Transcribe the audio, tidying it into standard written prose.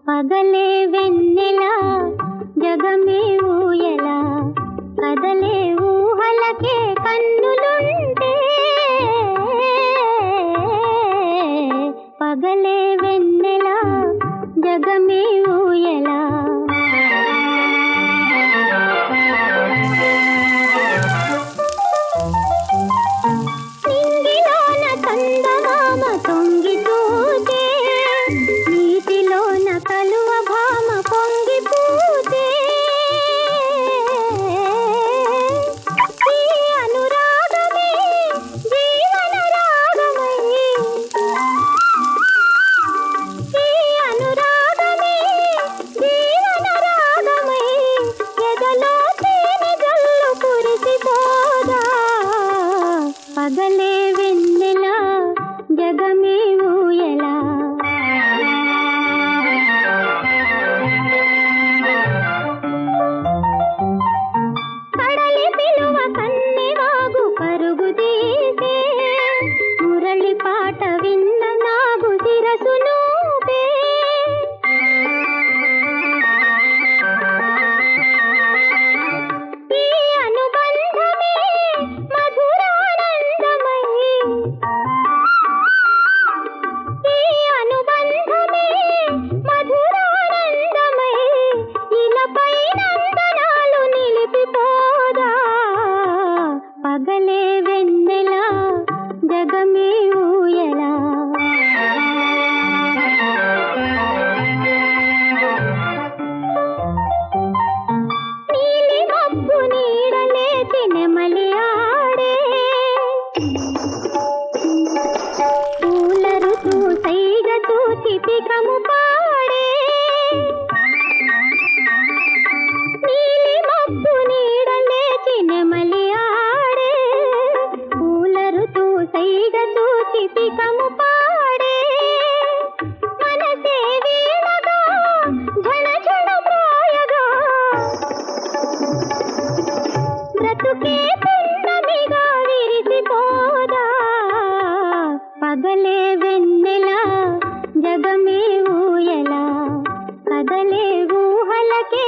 పగలే వెన్నెల జగమే ఊయల కదలే ఊహలకే కన్నులుంటే పగలే వెన్నెల జగమే ఊయల నింగిలోన చందమామ తొంగి చూచే నీటిలోన కలువ భామ పొంగి పూచే ఈ అనురాగమే జీవన రాగమై ఈ అనురాగమే జీవన రాగమై ఎదలో తేనె జల్లు కురిసిపోదా పగలే వెన్నెల జగమే ఊయల కడలి పిలువ కన్నెవాగు పరుగు తీసే మురళి పాట విన్న నాగు శిరసు నూపే ఈ అనుబంధమే మధురానందమై ఈ అనుబంధమే మధురానందమై ఇలపై నందనాలు నిలిపిపోదా పగలే వెన్నెల జగమే ఊయల నీలి మబ్బు నీడలేచి నెమలి ఆడే పూల ఋతువు సైగ చూచి పికము పాడే నీలి మబ్బు నీడలేచి నెమలి ఆడే పూల ఋతువు సైగ చూచి పికము పాడే మనసే వీణగా ఝణ ఝణ మ్రోయగా బ్రతుకే పున్నమిగా విరిసిపోదా పగలే వెన్నెల జగమే ఊయల కదలే ఊహలకే